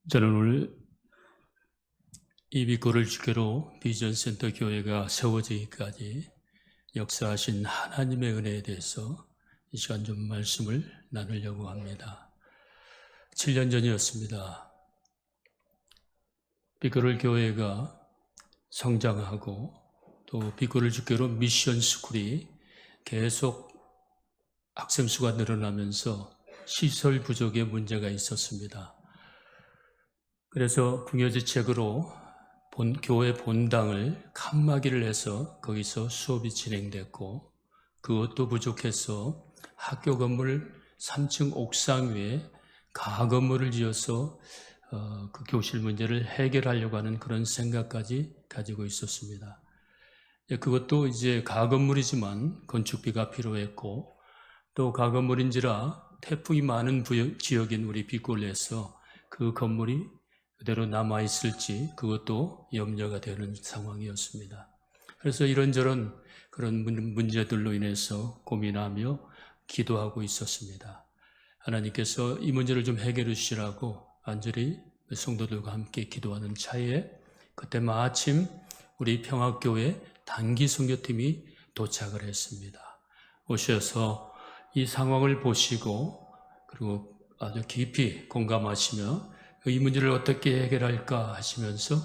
저는 오늘 이 비꼬를 주께로 비전센터 교회가 세워지기까지 역사하신 하나님의 은혜에 대해서 이 시간 좀 말씀을 나누려고 합니다. 7년 전이었습니다. 비꼬를 교회가 성장하고 또 비꼬를 주께로 미션 스쿨이 계속 학생 수가 늘어나면서 시설 부족에 문제가 있었습니다. 그래서 궁여지책으로 교회 본당을 칸막이를 해서 거기서 수업이 진행됐고, 그것도 부족해서 학교 건물 3층 옥상 위에 가건물을 지어서 그 교실 문제를 해결하려고 하는 그런 생각까지 가지고 있었습니다. 그것도 이제 가건물이지만 건축비가 필요했고, 또 가건물인지라 태풍이 많은 지역인 우리 비골에서 그 건물이 그대로 남아있을지 그것도 염려가 되는 상황이었습니다. 그래서 이런저런 그런 문제들로 인해서 고민하며 기도하고 있었습니다. 하나님께서 이 문제를 좀 해결해 주시라고 간절히 성도들과 함께 기도하는 차에 그때 마침 우리 평화교회 단기 선교팀이 도착을 했습니다. 오셔서 이 상황을 보시고 그리고 아주 깊이 공감하시며 이 문제를 어떻게 해결할까 하시면서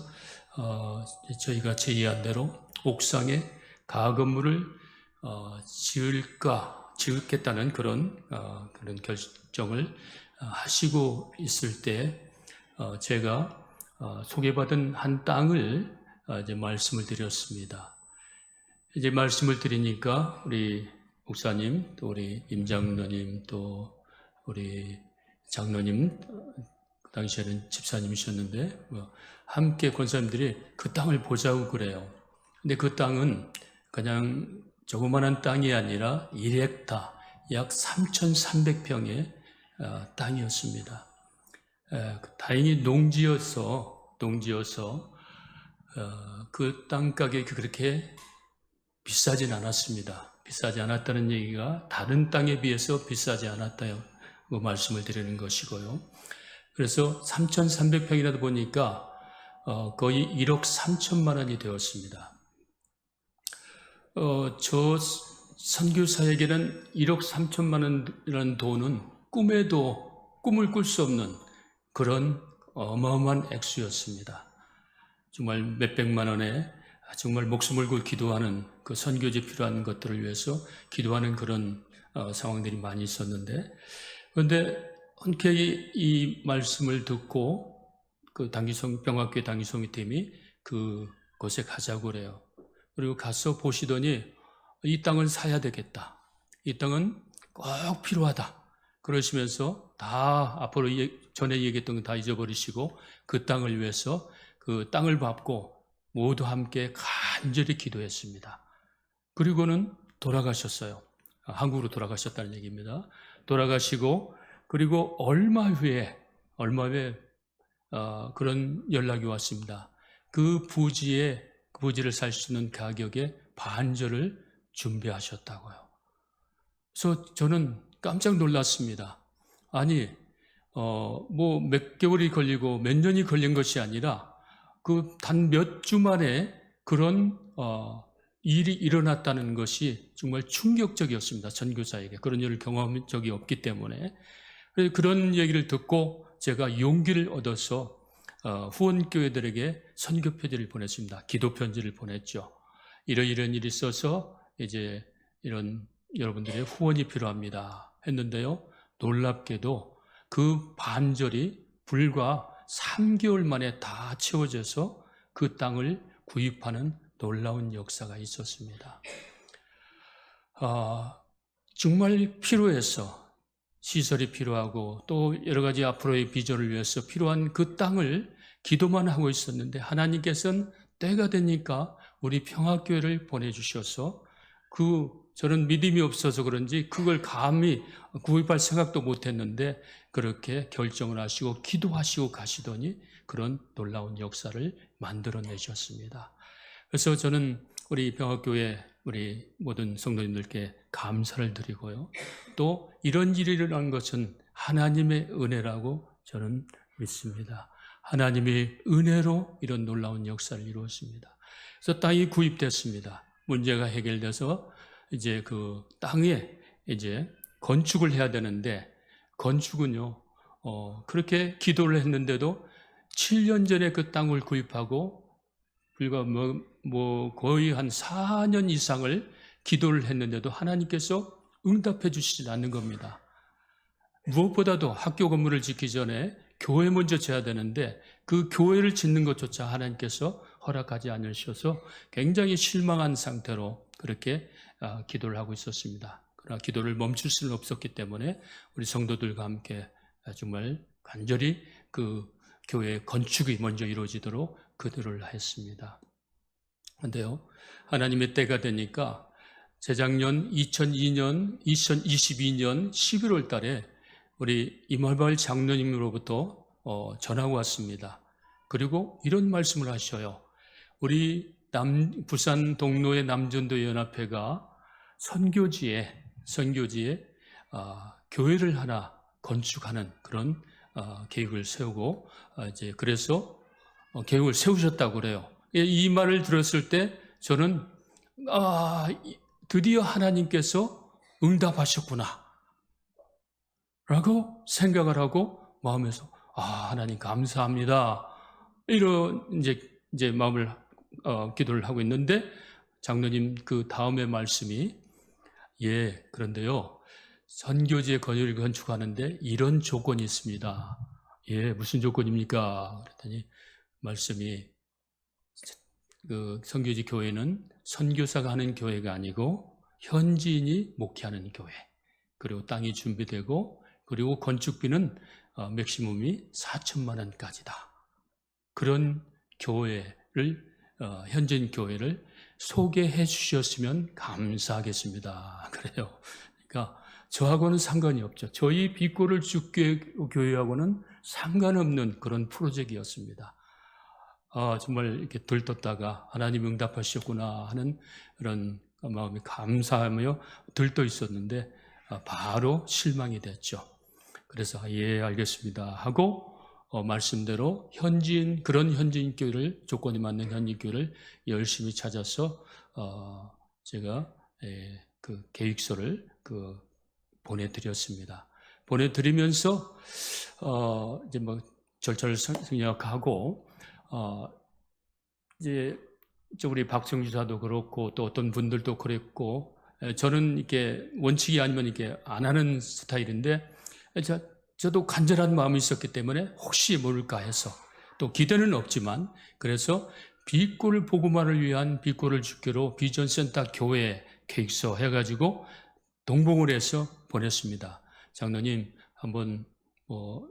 저희가 제의한 대로 옥상에 가건물을 지을겠다는 그런 결정을 하시고 있을 때 제가 소개받은 한 땅을 이제 말씀을 드렸습니다. 이제 말씀을 드리니까 우리 목사님, 또 우리 임장로님, 또 우리 장로님, 그 당시에는 집사님이셨는데 함께 권사님들이 그 땅을 보자고 그래요. 근데 그 땅은 그냥 조그마한 땅이 아니라 1헥타, 약 3,300평의 땅이었습니다. 다행히 농지여서 그 땅 가격이 그렇게 비싸진 않았습니다. 비싸지 않았다는 얘기가 다른 땅에 비해서 비싸지 않았다고 말씀을 드리는 것이고요. 그래서 3,300평이라도 보니까 거의 1억 3천만 원이 되었습니다. 저 선교사에게는 1억 3천만 원이라는 돈은 꿈을 꿀 수 없는 그런 어마어마한 액수였습니다. 정말 몇백만 원에 정말 목숨을 걸고 기도하는 그 선교지 필요한 것들을 위해서 기도하는 그런 상황들이 많이 있었는데, 그런데 흔쾌히 이 말씀을 듣고 그 평화교회 단기성교팀이 그곳에 가자고 그래요. 그리고 가서 보시더니 이 땅을 사야 되겠다. 이 땅은 꼭 필요하다. 그러시면서 다 앞으로 전에 얘기했던 거 다 잊어버리시고 그 땅을 위해서 그 땅을 밟고 모두 함께 간절히 기도했습니다. 그리고는 돌아가셨어요. 한국으로 돌아가셨다는 얘기입니다. 돌아가시고 그리고 얼마 후에 그런 연락이 왔습니다. 그 부지를 살 수 있는 가격에 반절을 준비하셨다고요. 그래서 저는 깜짝 놀랐습니다. 아니, 뭐 몇 개월이 걸리고 몇 년이 걸린 것이 아니라 그 단 몇 주 만에 그런 일이 일어났다는 것이 정말 충격적이었습니다. 전교사에게. 그런 일을 경험한 적이 없기 때문에. 그런 얘기를 듣고 제가 용기를 얻어서 후원교회들에게 선교 편지를 보냈습니다. 기도 편지를 보냈죠. 이런 일이 있어서 이제 이런 여러분들의 후원이 필요합니다 했는데요. 놀랍게도 그 반절이 불과 3개월 만에 다 채워져서 그 땅을 구입하는 놀라운 역사가 있었습니다. 정말 필요해서 시설이 필요하고 또 여러 가지 앞으로의 비전을 위해서 필요한 그 땅을 기도만 하고 있었는데 하나님께서는 때가 되니까 우리 평화교회를 보내주셔서 저는 믿음이 없어서 그런지 그걸 감히 구입할 생각도 못했는데 그렇게 결정을 하시고 기도하시고 가시더니 그런 놀라운 역사를 만들어내셨습니다. 그래서 저는 우리 평화교회 우리 모든 성도님들께 감사를 드리고요. 또 이런 일이 일어난 것은 하나님의 은혜라고 저는 믿습니다. 하나님의 은혜로 이런 놀라운 역사를 이루었습니다. 그래서 땅이 구입됐습니다. 문제가 해결돼서 이제 그 땅에 이제 건축을 해야 되는데, 건축은요, 그렇게 기도를 했는데도 7년 전에 그 땅을 구입하고 불과 거의 한 4년 이상을 기도를 했는데도 하나님께서 응답해 주시지 않는 겁니다. 무엇보다도 학교 건물을 짓기 전에 교회 먼저 지어야 되는데 그 교회를 짓는 것조차 하나님께서 허락하지 않으셔서 굉장히 실망한 상태로 그렇게 기도를 하고 있었습니다. 그러나 기도를 멈출 수는 없었기 때문에 우리 성도들과 함께 정말 간절히 그 교회 건축이 먼저 이루어지도록 기도를 했습니다. 그런데요, 하나님의 때가 되니까 재작년 2022년 11월 달에 우리 임월발 장로님으로부터 전화가 왔습니다. 그리고 이런 말씀을 하셔요. 우리 부산 동로의 남전도 연합회가 선교지에 교회를 하나 건축하는 그런 계획을 세우고 이제 그래서 계획을 세우셨다고 그래요. 이 말을 들었을 때 저는 드디어 하나님께서 응답하셨구나 라고 생각을 하고 마음에서 하나님 감사합니다. 이런 이제 마음을 기도를 하고 있는데 장로님 그 다음에 말씀이 그런데요. 선교지의 건물을 건축하는데 이런 조건이 있습니다. 무슨 조건입니까? 그랬더니 말씀이 그 선교지 교회는 선교사가 하는 교회가 아니고 현지인이 목회하는 교회. 그리고 땅이 준비되고 그리고 건축비는 맥시멈이 4천만 원까지다. 그런 교회를 현지인 교회를 소개해 주셨으면 감사하겠습니다. 그래요. 그러니까 저하고는 상관이 없죠. 저희 빛골을 교회하고는 상관없는 그런 프로젝트였습니다. 정말 이렇게 들떴다가 하나님 응답하셨구나 하는 그런 마음이 감사하며 들떠 있었는데 바로 실망이 됐죠. 그래서 알겠습니다 하고 말씀대로 그런 현지인 교회를 조건이 맞는 현지인 교회를 열심히 찾아서 제가 그 계획서를 보내드렸습니다. 보내드리면서 이제 절차를 생략하고 이제 우리 박정주 사도 그렇고 또 어떤 분들도 그랬고 저는 이렇게 원칙이 아니면 이렇게 안 하는 스타일인데 저도 간절한 마음이 있었기 때문에 혹시 모를까 해서 또 기대는 없지만 그래서 빛골 복음화를 위한 빛골을 주교로 비전센터 교회 계획서 해가지고 동봉을 해서 보냈습니다. 장로님 한번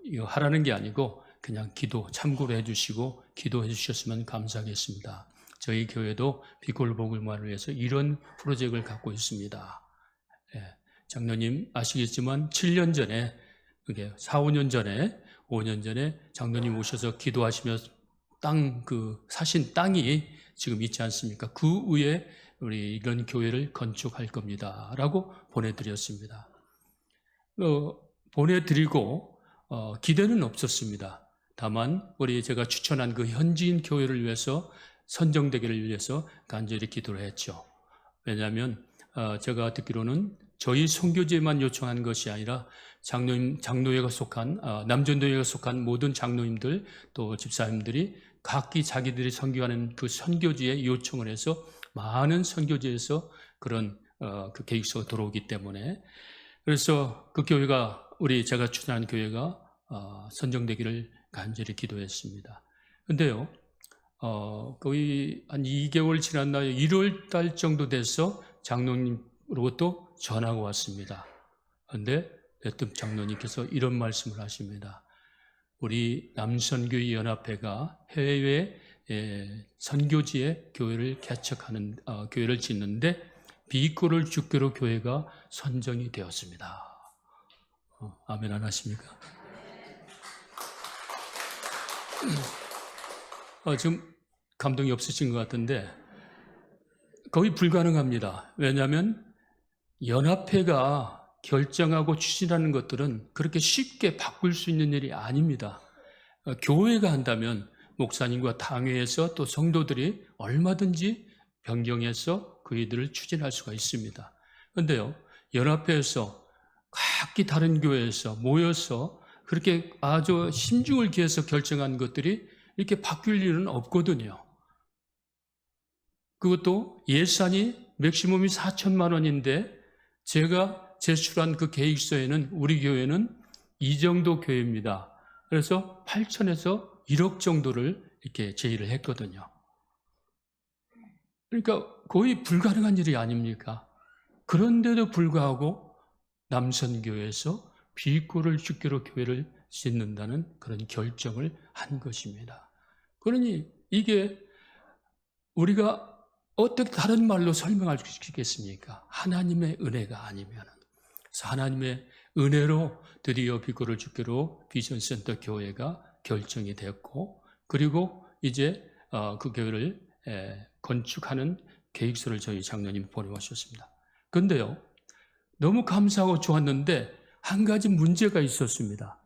이거 하라는 게 아니고 그냥 참고로 해주시고 기도해 주셨으면 감사하겠습니다. 저희 교회도 빛골 복음화를 위해서 이런 프로젝트를 갖고 있습니다. 장로님 아시겠지만 7년 전에 그게 4, 5년 전에 5년 전에 장로님 오셔서 기도하시며 사신 땅이 지금 있지 않습니까? 그 위에 우리 이런 교회를 건축할 겁니다. 라고 보내드렸습니다. 보내드리고 기대는 없었습니다. 다만 제가 추천한 그 현지인 교회를 위해서 선정되기를 위해서 간절히 기도를 했죠. 왜냐하면 제가 듣기로는 저희 선교지에만 요청한 것이 아니라 장로회가 속한 남전도회가 속한 모든 장로님들 또 집사님들이 각기 자기들이 선교하는 그 선교지에 요청을 해서 많은 선교지에서 그런 그 계획서가 들어오기 때문에 그래서 그 교회가 제가 추천한 교회가 선정되기를 간절히 기도했습니다. 근데요, 거의 한 2개월 지난 날 1월 달 정도 돼서 장로님으로부터 전화가 왔습니다. 그런데 대뜸 장로님께서 이런 말씀을 하십니다. 우리 남선교회 연합회가 해외 선교지에 교회를 개척하는 교회를 짓는데 빛골을 주교로 교회가 선정이 되었습니다. 아멘 안 하십니까? 지금 감동이 없으신 것 같은데 거의 불가능합니다. 왜냐하면 연합회가 결정하고 추진하는 것들은 그렇게 쉽게 바꿀 수 있는 일이 아닙니다. 교회가 한다면 목사님과 당회에서 또 성도들이 얼마든지 변경해서 그 일들을 추진할 수가 있습니다. 그런데요, 연합회에서 각기 다른 교회에서 모여서 그렇게 아주 심중을 기해서 결정한 것들이 이렇게 바뀔 일은 없거든요. 그것도 예산이 맥시멈이 4천만 원인데 제가 제출한 그 계획서에는 우리 교회는 이 정도 교회입니다. 그래서 8천에서 1억 정도를 이렇게 제의를 했거든요. 그러니까 거의 불가능한 일이 아닙니까? 그런데도 불구하고 남선교회에서 비꼬를 주께로 교회를 짓는다는 그런 결정을 한 것입니다. 그러니 이게 우리가 어떻게 다른 말로 설명할 수 있겠습니까? 하나님의 은혜가 아니면. 그래서 하나님의 은혜로 드디어 비꼬를 주께로 비전센터 교회가 결정이 됐고, 그리고 이제 그 교회를 건축하는 계획서를 저희 장로님이 보내오셨습니다. 그런데요, 너무 감사하고 좋았는데 한 가지 문제가 있었습니다.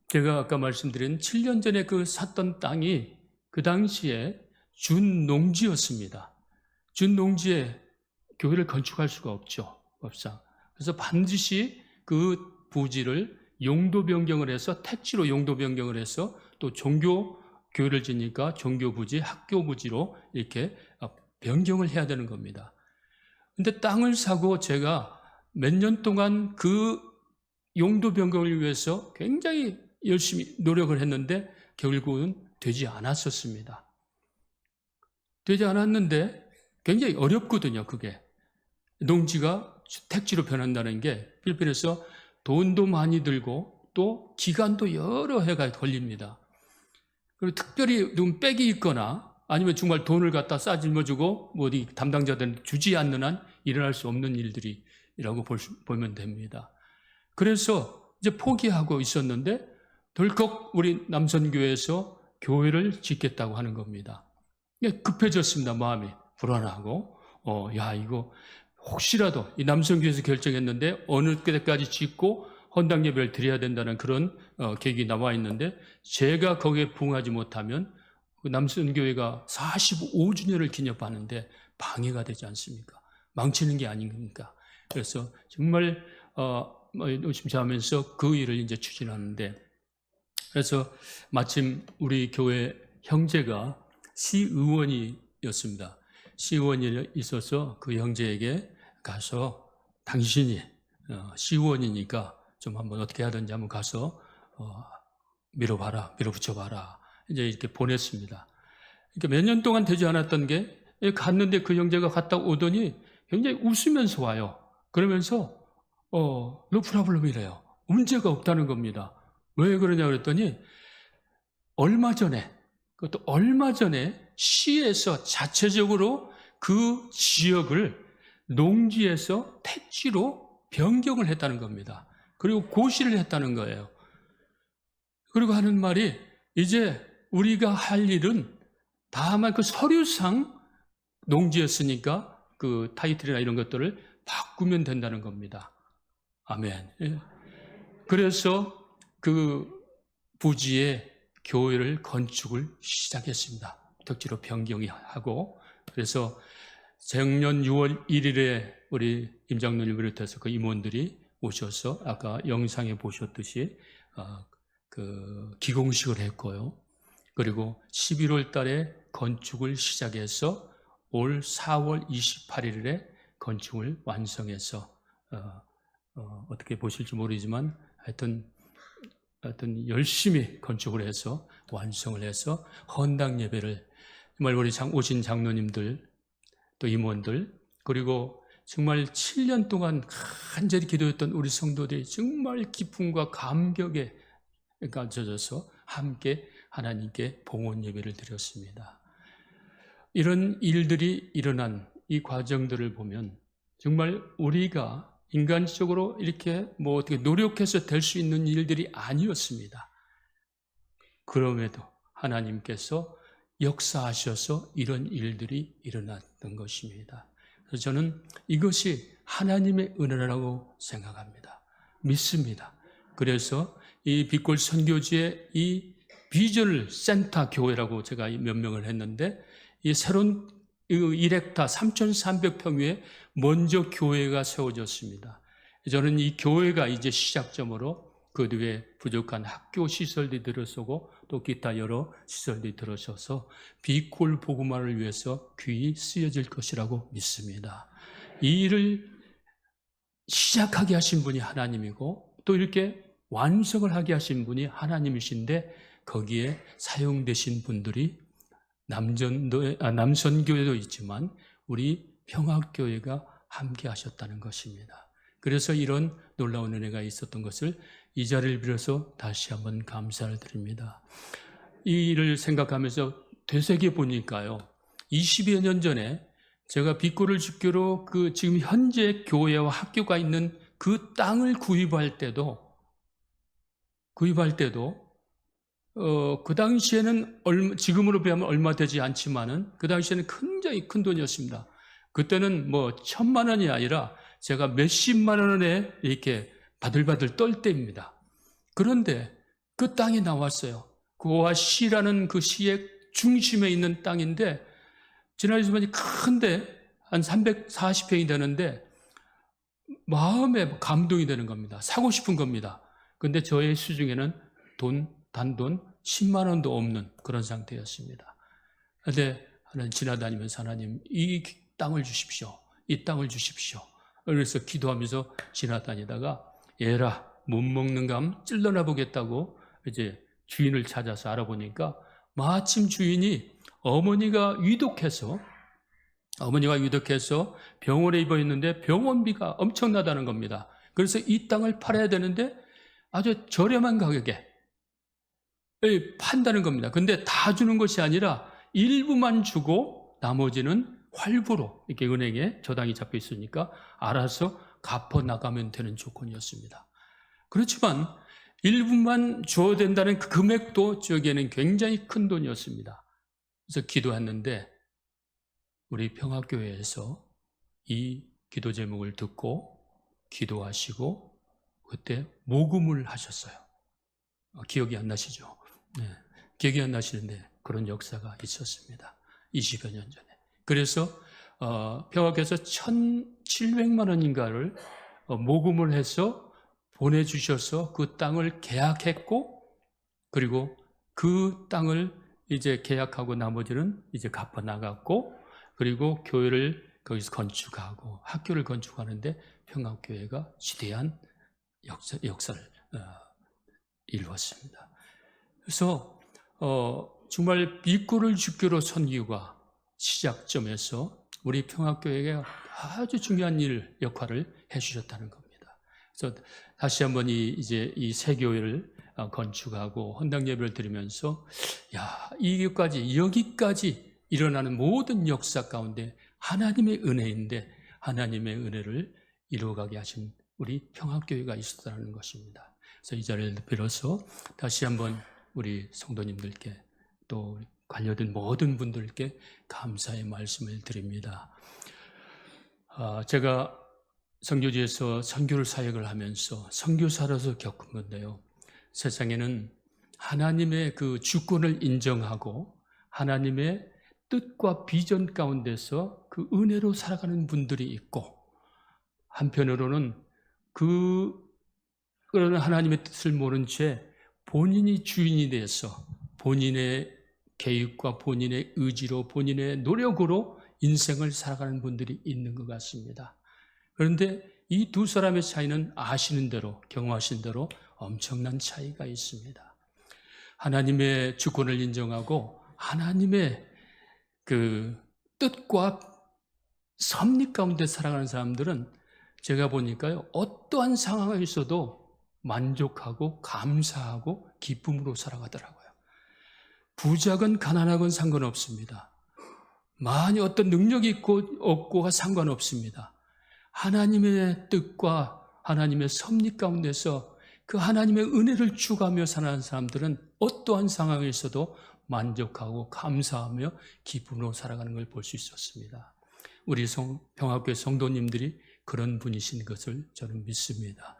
제가 아까 말씀드린 7년 전에 그 샀던 땅이 그 당시에 준농지였습니다. 준농지에 교회를 건축할 수가 없죠, 법상. 그래서 반드시 그 부지를 용도 변경을 해서 택지로 용도 변경을 해서 또 종교 교회를 지니까 종교 부지, 학교 부지로 이렇게 변경을 해야 되는 겁니다. 근데 땅을 사고 제가 몇 년 동안 그 용도 변경을 위해서 굉장히 열심히 노력을 했는데 결국은 되지 않았었습니다. 되지 않았는데 굉장히 어렵거든요, 그게. 농지가 택지로 변한다는 게 필리핀에서 돈도 많이 들고 또 기간도 여러 해가 걸립니다. 그리고 특별히 누군 빽이 있거나 아니면 정말 돈을 갖다 싸질러주고 뭐 어디 담당자들은 주지 않는 한 일어날 수 없는 일들이라고 보면 됩니다. 그래서 이제 포기하고 있었는데 덜컥 우리 남선교회에서 교회를 짓겠다고 하는 겁니다. 급해졌습니다, 마음이. 불안하고, 이거 혹시라도 이 남선교회에서 결정했는데 어느 때까지 짓고 헌당 예배를 드려야 된다는 그런 계획이 나와 있는데 제가 거기에 부응하지 못하면 그 남선교회가 45주년을 기념하는데 방해가 되지 않습니까? 망치는 게 아닙니까? 그래서 정말 의심하면서 그 일을 이제 추진하는데, 그래서 마침 우리 교회 형제가 시의원이었습니다. 시의원이 있어서 그 형제에게 가서 당신이 시의원이니까 좀 한번 어떻게 하든지 한번 가서 밀어붙여봐라. 이제 이렇게 보냈습니다. 그러니까 몇 년 동안 되지 않았던 게 갔는데 그 형제가 갔다 오더니 굉장히 웃으면서 와요. 그러면서 no problem이래요. 문제가 없다는 겁니다. 왜 그러냐 그랬더니 그것도 얼마 전에 시에서 자체적으로 그 지역을 농지에서 택지로 변경을 했다는 겁니다. 그리고 고시를 했다는 거예요. 그리고 하는 말이 이제 우리가 할 일은 다만 그 서류상 농지였으니까 그 타이틀이나 이런 것들을 바꾸면 된다는 겁니다. 아멘. 그래서 그 부지에 교회를 건축을 시작했습니다. 택지로 변경하고. 그래서 작년 6월 1일에 우리 임 장로님을 비롯해서 그 임원들이 오셔서 아까 영상에 보셨듯이 그 기공식을 했고요. 그리고 11월 달에 건축을 시작해서 올 4월 28일에 건축을 완성해서 어떻게 보실지 모르지만 하여튼 열심히 건축을 해서 완성을 해서 헌당 예배를 정말 우리 오신 장로님들 또 임원들 그리고 정말 7년 동안 간절히 기도했던 우리 성도들이 정말 기쁨과 감격에 젖어서 함께 하나님께 봉헌 예배를 드렸습니다. 이런 일들이 일어난 이 과정들을 보면 정말 우리가 인간적으로 이렇게 어떻게 노력해서 될 수 있는 일들이 아니었습니다. 그럼에도 하나님께서 역사하셔서 이런 일들이 일어났던 것입니다. 그래서 저는 이것이 하나님의 은혜라고 생각합니다. 믿습니다. 그래서 이 빛골 선교지의 이 비전을 센터 교회라고 제가 명명을 했는데, 이 새로운 일헥타 3,300평 에 먼저 교회가 세워졌습니다. 저는 이 교회가 이제 시작점으로 그 뒤에 부족한 학교 시설들이 들어서고 또 기타 여러 시설들이 들어서서 비콜 복음화를 위해서 귀히 쓰여질 것이라고 믿습니다. 이 일을 시작하게 하신 분이 하나님이고 또 이렇게 완성을 하게 하신 분이 하나님이신데, 거기에 사용되신 분들이 남선교회도 있지만 우리 평화교회가 함께 하셨다는 것입니다. 그래서 이런 놀라운 은혜가 있었던 것을 이 자리를 빌어서 다시 한번 감사를 드립니다. 이 일을 생각하면서 되새겨 보니까요, 20여 년 전에 제가 빅골을 주교로 지금 현재 교회와 학교가 있는 그 땅을 구입할 때도 그 당시에는 지금으로 비하면 얼마 되지 않지만은 그 당시에는 굉장히 큰 돈이었습니다. 그때는 뭐 1,000만 원이 아니라 제가 몇십만 원에 이렇게 바들바들 떨 때입니다. 그런데 그 땅이 나왔어요. 고아 시라는 그 시의 중심에 있는 땅인데, 지난주에 큰데 한 340평이 되는데 마음에 감동이 되는 겁니다. 사고 싶은 겁니다. 근데 저의 수중에는 단돈 10만 원도 없는 그런 상태였습니다. 그런데 지나다니면서 하나님, 이 땅을 주십시오. 이 땅을 주십시오. 그래서 기도하면서 지나다니다가 얘라, 못 먹는 감 찔러나 보겠다고 이제 주인을 찾아서 알아보니까 마침 주인이 어머니가 위독해서 병원에 입어 있는데 병원비가 엄청나다는 겁니다. 그래서 이 땅을 팔아야 되는데 아주 저렴한 가격에 판다는 겁니다. 근데 다 주는 것이 아니라 일부만 주고 나머지는 활부로 이렇게 은행에 저당이 잡혀 있으니까 알아서 갚아 나가면 되는 조건이었습니다. 그렇지만 일부만 줘야 된다는 그 금액도 저에게는 굉장히 큰 돈이었습니다. 그래서 기도했는데 우리 평화교회에서 이 기도 제목을 듣고 기도하시고 그때 모금을 하셨어요. 기억이 안 나시죠? 네, 기억이 안 나시는데 그런 역사가 있었습니다. 20여 년 전에. 그래서 평화교회에서 1,700만 원인가를 모금을 해서 보내주셔서 그 땅을 계약했고, 그리고 그 땅을 이제 계약하고 나머지는 이제 갚아 나갔고, 그리고 교회를 거기서 건축하고 학교를 건축하는데 평화교회가 지대한 역사를 이루었습니다. 그래서 정말 빅골을 주교로 선교가 시작점에서 우리 평화교회가 아주 중요한 역할을 해주셨다는 겁니다. 그래서 다시 한번 이제 이 새 교회를 건축하고 헌당 예배를 드리면서 여기까지 일어나는 모든 역사 가운데 하나님의 은혜인데, 하나님의 은혜를 이루어가게 하신 우리 평화교회가 있었다는 것입니다. 그래서 이 자리를 빌어서 다시 한번 우리 성도님들께 또 관련된 모든 분들께 감사의 말씀을 드립니다. 제가 선교지에서 선교를 사역을 하면서 선교사로서 겪은 건데요, 세상에는 하나님의 그 주권을 인정하고 하나님의 뜻과 비전 가운데서 그 은혜로 살아가는 분들이 있고, 한편으로는 그런 하나님의 뜻을 모른 채 본인이 주인이 돼서 본인의 계획과 본인의 의지로 본인의 노력으로 인생을 살아가는 분들이 있는 것 같습니다. 그런데 이 두 사람의 차이는 아시는 대로, 경험하신 대로 엄청난 차이가 있습니다. 하나님의 주권을 인정하고 하나님의 그 뜻과 섭리 가운데 살아가는 사람들은 제가 보니까요, 어떠한 상황에 있어도 만족하고 감사하고 기쁨으로 살아가더라고요. 부자건 가난하건 상관없습니다. 많이 어떤 능력이 있고 없고가 상관없습니다. 하나님의 뜻과 하나님의 섭리 가운데서 그 하나님의 은혜를 추구하며 살아가는 사람들은 어떠한 상황에 있어도 만족하고 감사하며 기쁨으로 살아가는 걸 볼 수 있었습니다. 우리 평화교회 성도님들이 그런 분이신 것을 저는 믿습니다.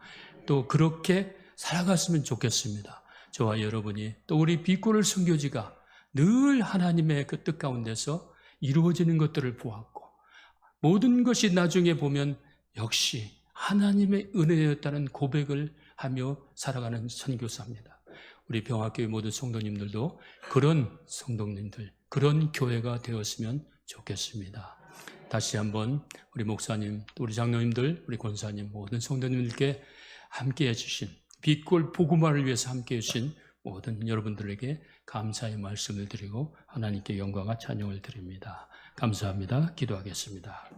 또 그렇게 살아갔으면 좋겠습니다. 저와 여러분이 또 우리 빛골을 선교지가 늘 하나님의 그 뜻 가운데서 이루어지는 것들을 보았고 모든 것이 나중에 보면 역시 하나님의 은혜였다는 고백을 하며 살아가는 선교사입니다. 우리 병학교의 모든 성도님들도 그런 성도님들, 그런 교회가 되었으면 좋겠습니다. 다시 한번 우리 목사님, 또 우리 장로님들, 우리 권사님, 모든 성도님들께 함께해 주신 빛골 복음화를 위해서 함께해 주신 모든 여러분들에게 감사의 말씀을 드리고 하나님께 영광과 찬양을 드립니다. 감사합니다. 기도하겠습니다.